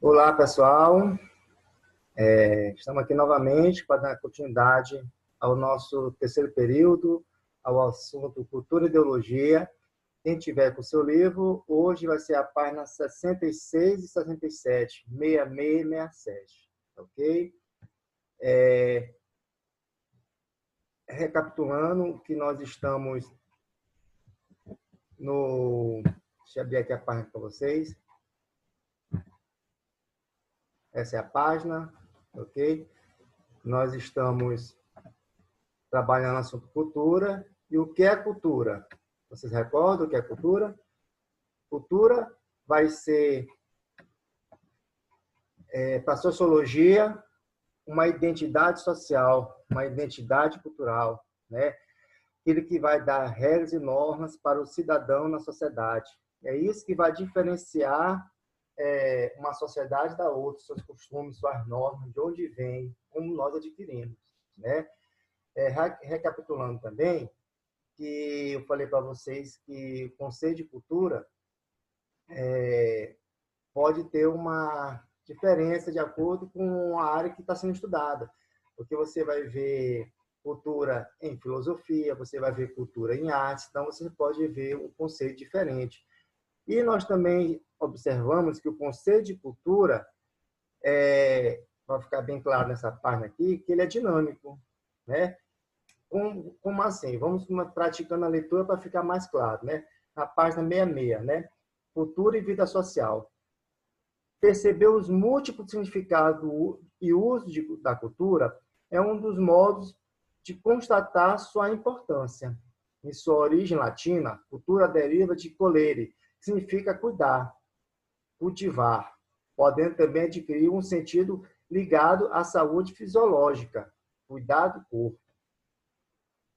Olá, pessoal. Estamos aqui novamente para dar continuidade ao nosso terceiro período, ao assunto Cultura e Ideologia. Quem tiver com o seu livro, hoje vai ser a página 66 e 67, 66 e 67, ok? Recapitulando que nós estamos no... Deixa eu abrir aqui a página para vocês. Essa é a página, ok? Nós estamos trabalhando no assunto cultura. E o que é cultura? Vocês recordam o que é cultura? Cultura vai ser, para a sociologia, uma identidade social, uma identidade cultural, né? Aquilo que vai dar regras e normas para o cidadão na sociedade. É isso que vai diferenciar uma sociedade da outra, seus costumes, suas normas, de onde vem, como nós adquirimos, né? Recapitulando também, que eu falei para vocês que o conceito de cultura pode ter uma diferença de acordo com a área que está sendo estudada, porque você vai ver cultura em filosofia, você vai ver cultura em artes, então você pode ver um conceito diferente. E nós também observamos que o conceito de cultura, vai ficar bem claro nessa página aqui, que ele é dinâmico, né? Como assim? Vamos praticando a leitura para ficar mais claro, né? Na página 66, né? Cultura e vida social. Perceber os múltiplos significados e uso da cultura é um dos modos de constatar sua importância. Em sua origem latina, cultura deriva de colere, que significa cuidar, cultivar, podendo também adquirir um sentido ligado à saúde fisiológica, cuidar do corpo.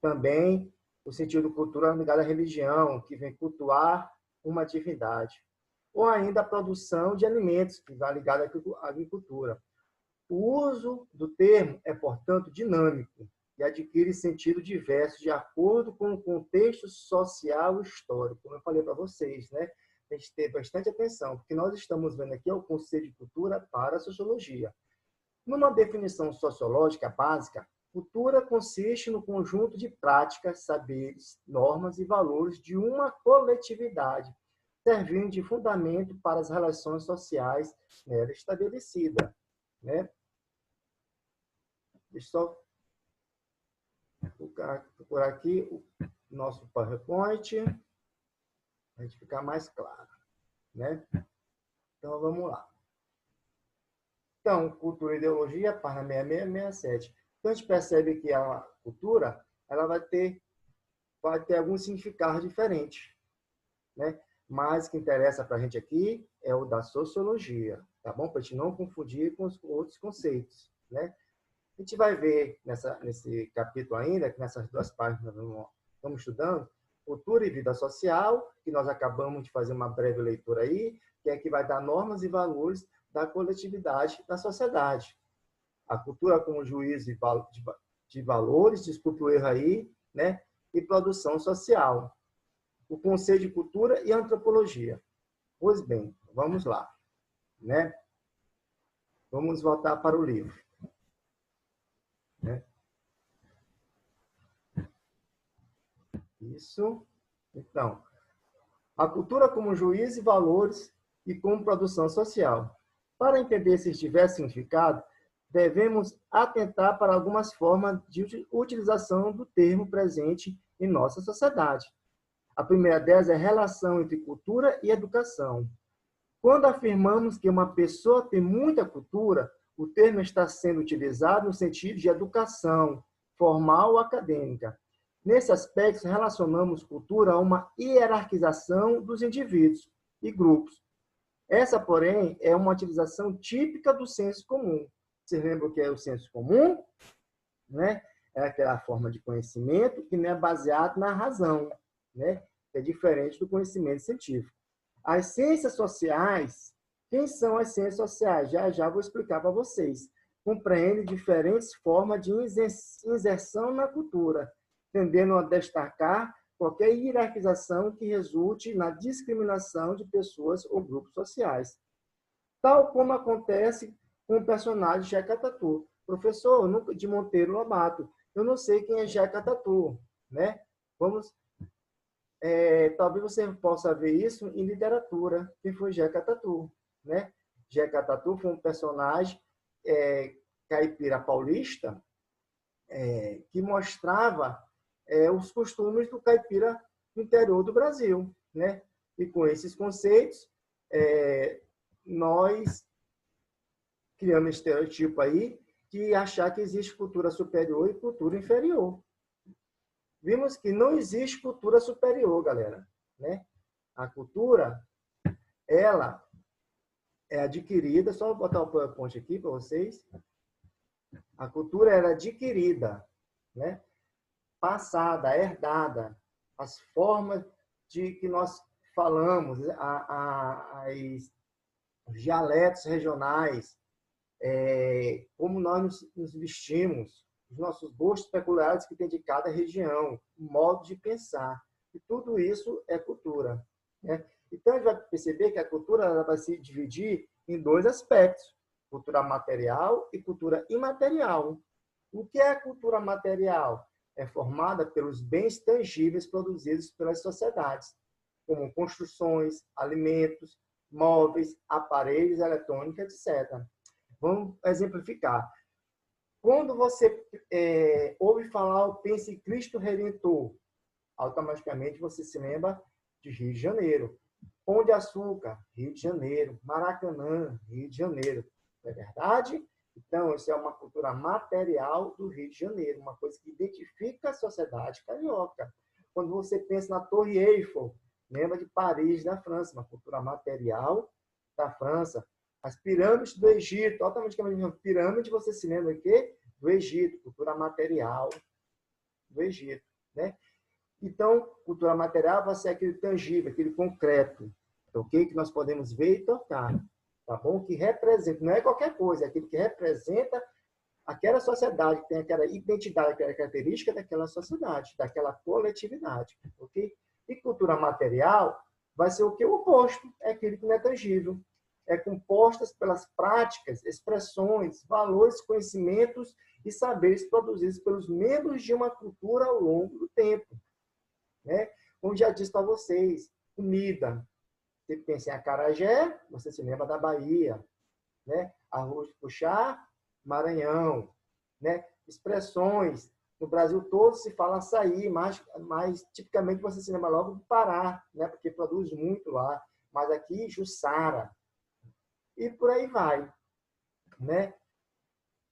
Também o sentido cultural ligado à religião, que vem cultuar uma divindade. Ou ainda a produção de alimentos, que vai ligado à agricultura. O uso do termo é, portanto, dinâmico e adquire sentido diverso de acordo com o contexto social e histórico. Como eu falei para vocês, né? A gente ter bastante atenção, porque nós estamos vendo aqui o conceito de cultura para a sociologia. Numa definição sociológica básica, cultura consiste no conjunto de práticas, saberes, normas e valores de uma coletividade, servindo de fundamento para as relações sociais nela estabelecida, né? Deixa eu só procurar aqui o nosso PowerPoint, para a gente ficar mais claro, né? Então, vamos lá. Então, cultura e ideologia, página 66 e 67. Então, a gente percebe que a cultura ela vai ter algum significado diferente, né? Mas o que interessa para a gente aqui é o da sociologia, tá bom? Para a gente não confundir com os outros conceitos, né? A gente vai ver nesse capítulo ainda, que nessas duas páginas estamos estudando, cultura e vida social, que nós acabamos de fazer uma breve leitura aí, que é que vai dar normas e valores da coletividade da sociedade. A cultura como juízo de valores, desculpe o erro aí, né? E produção social. O conceito de cultura e antropologia. Pois bem, vamos lá, né? Vamos voltar para o livro, né? Isso. Então, a cultura como juízo de valores e como produção social. Para entender esses diversos significados, devemos atentar para algumas formas de utilização do termo presente em nossa sociedade. A primeira delas é a relação entre cultura e educação. Quando afirmamos que uma pessoa tem muita cultura, o termo está sendo utilizado no sentido de educação, formal ou acadêmica. Nesse aspecto, relacionamos cultura a uma hierarquização dos indivíduos e grupos. Essa, porém, é uma utilização típica do senso comum. Vocês lembram o que é o senso comum? Né? É aquela forma de conhecimento que não é baseado na razão, né? É diferente do conhecimento científico. As ciências sociais, quem são as ciências sociais? Já vou explicar para vocês. Compreendem diferentes formas de inserção na cultura, tendendo a destacar qualquer hierarquização que resulte na discriminação de pessoas ou grupos sociais. tal como acontece com o personagem Jeca Tatu. Professor de Monteiro Lobato, eu não sei quem é Jeca Tatu, né? Talvez você possa ver isso em literatura, quem foi Jeca Tatu, né? Jeca Tatu foi um personagem caipira paulista que mostrava os costumes do caipira no interior do Brasil, né? E com esses conceitos, nós criamos esse estereotipo aí de achar que existe cultura superior e cultura inferior. Vimos que não existe cultura superior, galera, né? A cultura, ela é adquirida, só vou botar o PowerPoint aqui para vocês. A cultura era adquirida, né? Passada, herdada, as formas de que nós falamos, os dialetos regionais, como nós nos vestimos, os nossos gostos peculiares que tem de cada região, o modo de pensar. E tudo isso é cultura, né? Então, a gente vai perceber que a cultura ela vai se dividir em dois aspectos, cultura material e cultura imaterial. O que é a cultura material? É formada pelos bens tangíveis produzidos pelas sociedades, como construções, alimentos, móveis, aparelhos eletrônicos, etc. Vamos exemplificar. Quando você ouve falar ou pensa em Cristo Redentor, automaticamente você se lembra de Rio de Janeiro. Pão de Açúcar, Rio de Janeiro. Maracanã, Rio de Janeiro. Não é verdade? Então, isso é uma cultura material do Rio de Janeiro, uma coisa que identifica a sociedade carioca. Quando você pensa na Torre Eiffel, lembra de Paris, na França, uma cultura material da França. As pirâmides do Egito, automaticamente, pirâmide, você se lembra o quê? Do Egito, cultura material do Egito, né? Então, cultura material vai ser aquele tangível, aquele concreto, ok? Que nós podemos ver e tocar, tá bom? Que representa, não é qualquer coisa, é aquilo que representa aquela sociedade, que tem aquela identidade, aquela característica daquela sociedade, daquela coletividade, ok? E cultura material vai ser o que? O oposto, é aquilo que não é tangível. É compostas pelas práticas, expressões, valores, conhecimentos e saberes produzidos pelos membros de uma cultura ao longo do tempo, né? Como já disse para vocês, comida. Você pensa em acarajé, você se lembra da Bahia, né? Arroz de puxá, Maranhão, né? Expressões. No Brasil todo se fala açaí, mas tipicamente você se lembra logo do Pará, né? Porque produz muito lá. Mas aqui, Jussara. E por aí vai, né?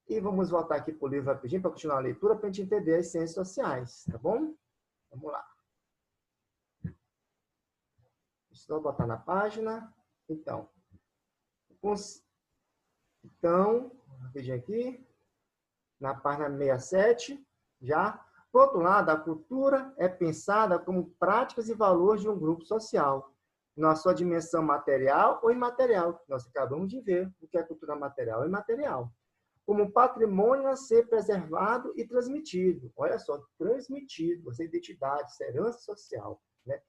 E vamos voltar aqui para o livro rapidinho para continuar a leitura, para a gente entender as ciências sociais, tá bom? Vamos lá. Só botar na página. Então, rapidinho aqui, na página 67, já. Por outro lado, a cultura é pensada como práticas e valores de um grupo social, na sua dimensão material ou imaterial. Nós acabamos de ver o que é cultura material e imaterial. Como patrimônio a ser preservado e transmitido. Olha só, transmitido, essa identidade, essa herança social, né?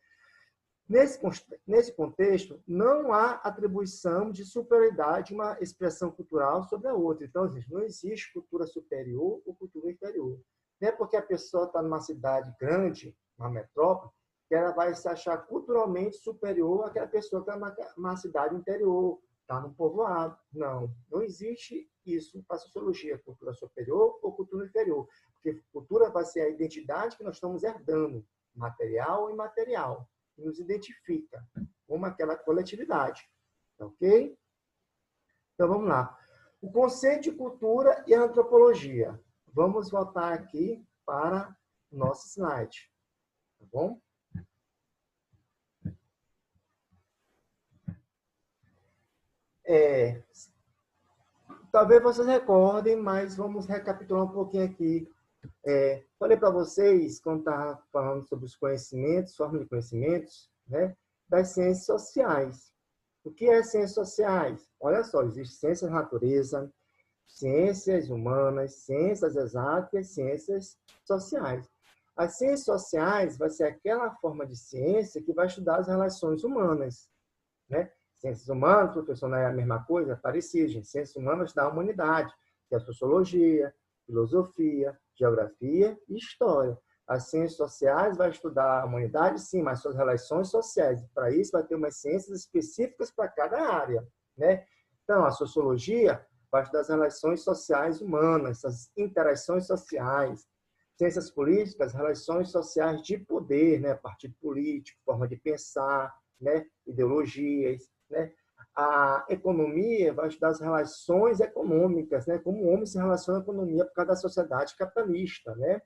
Nesse contexto, não há atribuição de superioridade de uma expressão cultural sobre a outra. Então, gente, não existe cultura superior ou cultura inferior. Não é porque a pessoa está numa cidade grande, uma metrópole, que ela vai se achar culturalmente superior àquela pessoa que está numa cidade interior, está num povoado. Não, não existe isso para a sociologia, cultura superior ou cultura inferior. Porque cultura vai ser a identidade que nós estamos herdando, material ou imaterial, que nos identifica como aquela coletividade. Ok? Então, vamos lá. O conceito de cultura e antropologia. Vamos voltar aqui para o nosso slide. Tá bom? Talvez vocês recordem, mas vamos recapitular um pouquinho aqui. Falei para vocês, quando estava falando sobre os conhecimentos, formas de conhecimentos, né, das ciências sociais. O que é ciências sociais? Olha só, existe ciências da natureza, ciências humanas, ciências exatas e ciências sociais. As ciências sociais vai ser aquela forma de ciência que vai estudar as relações humanas, né? Ciências humanas, professor, não é a mesma coisa? É parecido, gente. Ciências humanas da humanidade, que é a sociologia, filosofia, geografia e história. As ciências sociais vai estudar a humanidade, sim, mas suas relações sociais. Para isso, vai ter umas ciências específicas para cada área, né? Então, a sociologia vai estudar as relações sociais humanas, as interações sociais. Ciências políticas, relações sociais de poder, né? Partido político, forma de pensar, né? Ideologias, né? A economia vai estudar as relações econômicas, né? Como o homem se relaciona à economia por causa da sociedade capitalista, né?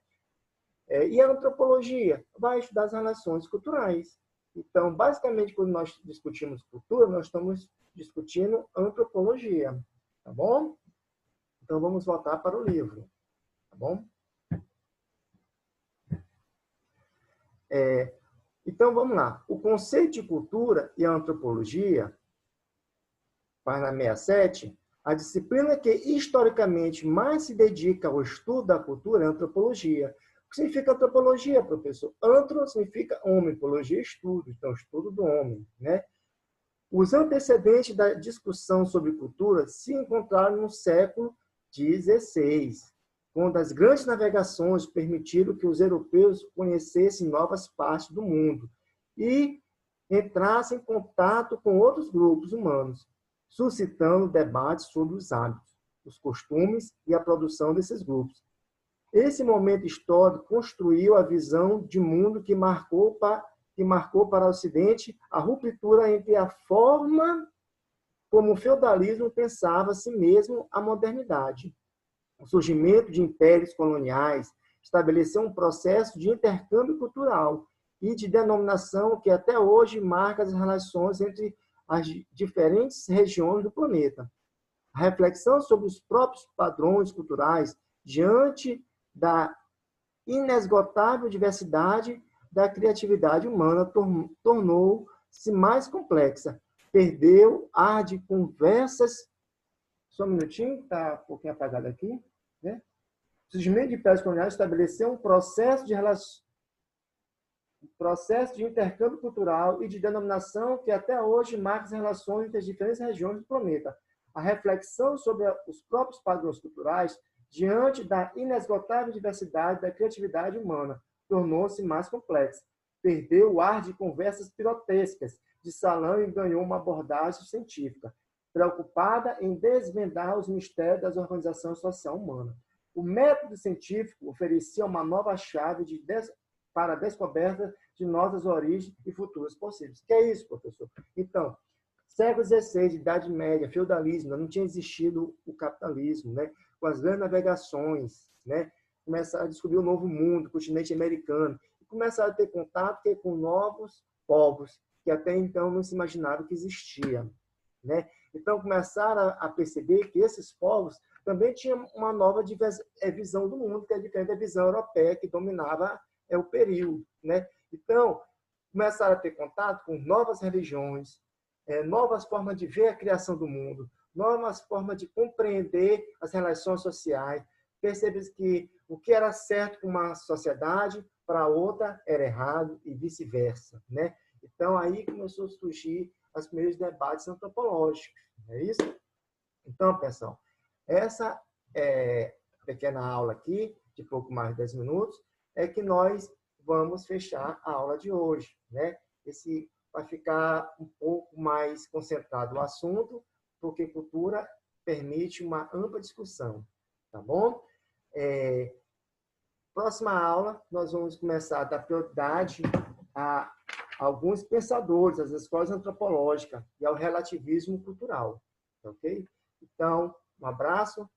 E a antropologia vai estudar as relações culturais. Então, basicamente, quando nós discutimos cultura, nós estamos discutindo antropologia, tá bom? Então, vamos voltar para o livro, tá bom? Então, vamos lá. O conceito de cultura e a antropologia, página 67, a disciplina que historicamente mais se dedica ao estudo da cultura é a antropologia. O que significa antropologia, professor? Antro significa homem, pologia, estudo, então estudo do homem, né? Os antecedentes da discussão sobre cultura se encontraram no século XVI, quando as grandes navegações permitiram que os europeus conhecessem novas partes do mundo e entrassem em contato com outros grupos humanos, suscitando debates sobre os hábitos, os costumes e a produção desses grupos. Esse momento histórico construiu a visão de mundo que marcou para o Ocidente a ruptura entre a forma como o feudalismo pensava a si mesmo a modernidade. O surgimento de impérios coloniais estabeleceu um processo de intercâmbio cultural e de denominação que até hoje marca as relações entre as diferentes regiões do planeta. A reflexão sobre os próprios padrões culturais diante da inesgotável diversidade da criatividade humana tornou-se mais complexa. Perdeu ar de conversas. Só um minutinho, está um pouquinho apagado aqui. Né? O surgimento de impérios coloniais estabeleceu um processo de intercâmbio cultural e de denominação que até hoje marca as relações entre as diferentes regiões do planeta. A reflexão sobre os próprios padrões culturais diante da inesgotável diversidade da criatividade humana tornou-se mais complexa. Perdeu o ar de conversas pirotescas de salão e ganhou uma abordagem científica, preocupada em desvendar os mistérios da organização social humana. O método científico oferecia uma nova chave para a descoberta de novas origens e futuros possíveis. Que é isso, professor? Então, século XVI, Idade Média, feudalismo, não tinha existido o capitalismo, né? Com as grandes navegações, né? Começaram a descobrir o novo mundo, o continente americano, e começaram a ter contato com novos povos que até então não se imaginava que existiam, né? Então começaram a perceber que esses povos também tinham uma nova visão do mundo, que é diferente da visão europeia que dominava o período, né? Então começaram a ter contato com novas religiões, novas formas de ver a criação do mundo, novas formas de compreender as relações sociais. Percebe que o que era certo para uma sociedade, para outra era errado e vice-versa, né? Então, aí começou a surgir os primeiros debates antropológicos, não é isso? Então, pessoal, essa pequena aula aqui, de pouco mais de 10 minutos, é que nós vamos fechar a aula de hoje, né? Esse vai ficar um pouco mais concentrado no assunto, porque cultura permite uma ampla discussão, tá bom? Próxima aula, nós vamos começar a dar prioridade a alguns pensadores, às escolas antropológicas e ao relativismo cultural, ok? Então, um abraço.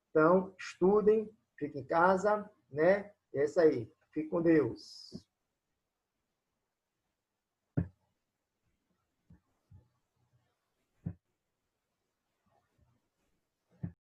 Então, estudem, fiquem em casa, né? É isso aí. Fique com Deus.